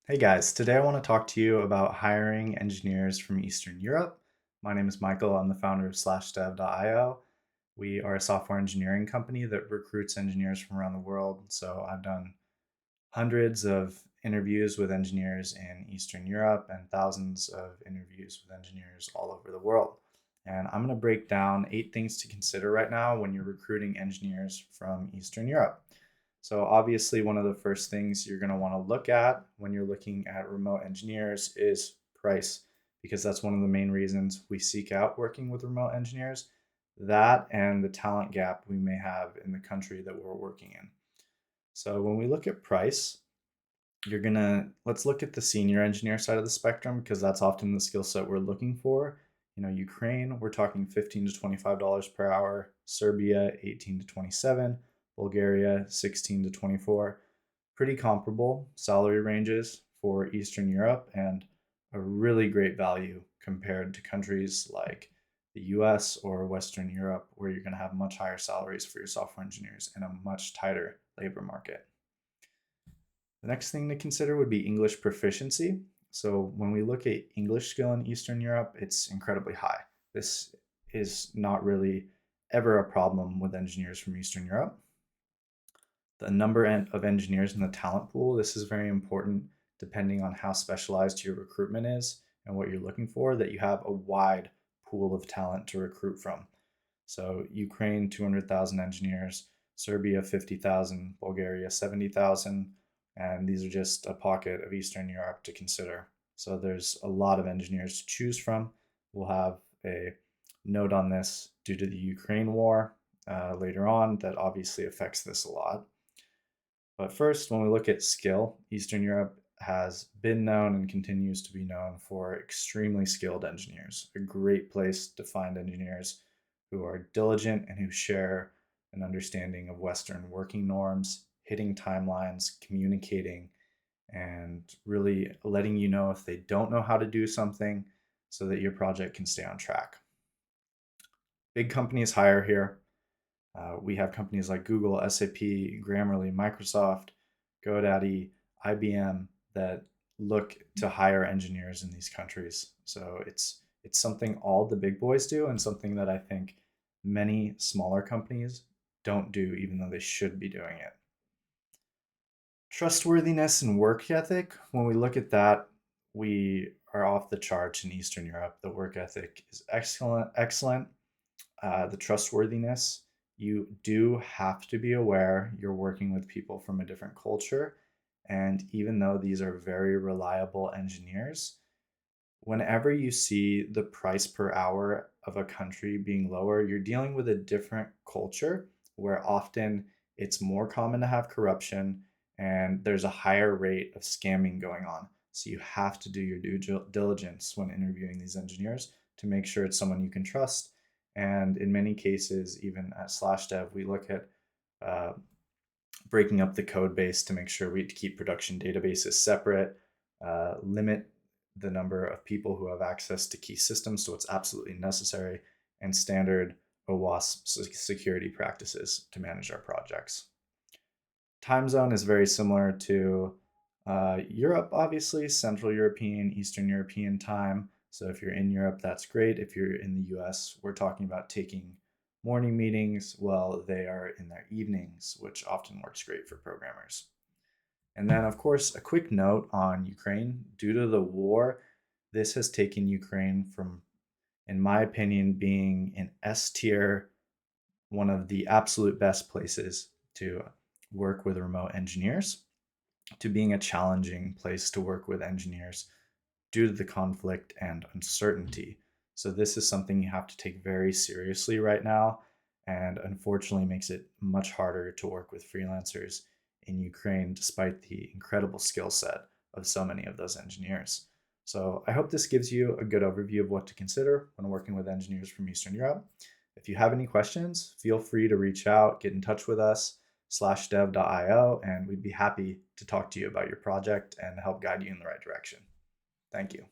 Hey guys, today I want to talk to you about hiring engineers from Eastern Europe. My name is Michael. I'm the founder of SlashDev.io. We are a software engineering company that recruits engineers from around the world. So I've done hundreds of interviews with engineers in Eastern Europe and thousands of interviews with engineers all over the world. And I'm going to break down 8 things to consider right now when you're recruiting engineers from Eastern Europe. So obviously, one of the first things you're going to want to look at when you're looking at remote engineers is price, because that's one of the main reasons we seek out working with remote engineers. That and the talent gap we may have in the country that we're working in. So when we look at price, let's look at the senior engineer side of the spectrum because that's often the skill set we're looking for. Ukraine, we're talking $15 to $25 per hour, Serbia 18 to 27, Bulgaria 16 to 24. Pretty comparable salary ranges for Eastern Europe and a really great value compared to countries like the US or Western Europe, where you're going to have much higher salaries for your software engineers and a much tighter labor market. The next thing to consider would be English proficiency. So when we look at English skill in Eastern Europe, it's incredibly high. This is not really ever a problem with engineers from Eastern Europe. The number of engineers in the talent pool, this is very important depending on how specialized your recruitment is and what you're looking for, that you have a wide pool of talent to recruit from. So Ukraine, 200,000 engineers, Serbia, 50,000, Bulgaria, 70,000, and these are just a pocket of Eastern Europe to consider. So there's a lot of engineers to choose from. We'll have a note on this due to the Ukraine war later on that obviously affects this a lot. But first, when we look at skill, Eastern Europe has been known and continues to be known for extremely skilled engineers, a great place to find engineers who are diligent and who share an understanding of Western working norms, hitting timelines, communicating, and really letting you know if they don't know how to do something so that your project can stay on track. Big companies hire here. We have companies like Google, SAP, Grammarly, Microsoft, GoDaddy, IBM that look to hire engineers in these countries. So it's something all the big boys do and something that I think many smaller companies don't do, even though they should be doing it. Trustworthiness and work ethic, when we look at that, we are off the charts in Eastern Europe. The work ethic is excellent. The trustworthiness, you do have to be aware you're working with people from a different culture. And even though these are very reliable engineers, whenever you see the price per hour of a country being lower, you're dealing with a different culture where often it's more common to have corruption and there's a higher rate of scamming going on. So you have to do your due diligence when interviewing these engineers to make sure it's someone you can trust. And in many cases, even at SlashDev, we look at uh, breaking up the code base to make sure we keep production databases separate, limit the number of people who have access to key systems to what's absolutely necessary, and standard OWASP security practices to manage our projects. Time zone is very similar to Europe, obviously, Central European, Eastern European time. So if you're in Europe, that's great. If you're in the US, we're talking about taking morning meetings while they are in their evenings, which often works great for programmers. And then, of course, a quick note on Ukraine. Due to the war, this has taken Ukraine from, in my opinion, being an S tier, one of the absolute best places to work with remote engineers, to being a challenging place to work with engineers due to the conflict and uncertainty. So, this is something you have to take very seriously right now, and unfortunately makes it much harder to work with freelancers in Ukraine, despite the incredible skill set of so many of those engineers. So, I hope this gives you a good overview of what to consider when working with engineers from Eastern Europe. If you have any questions, feel free to reach out, get in touch with us, /dev.io, and we'd be happy to talk to you about your project and help guide you in the right direction. Thank you.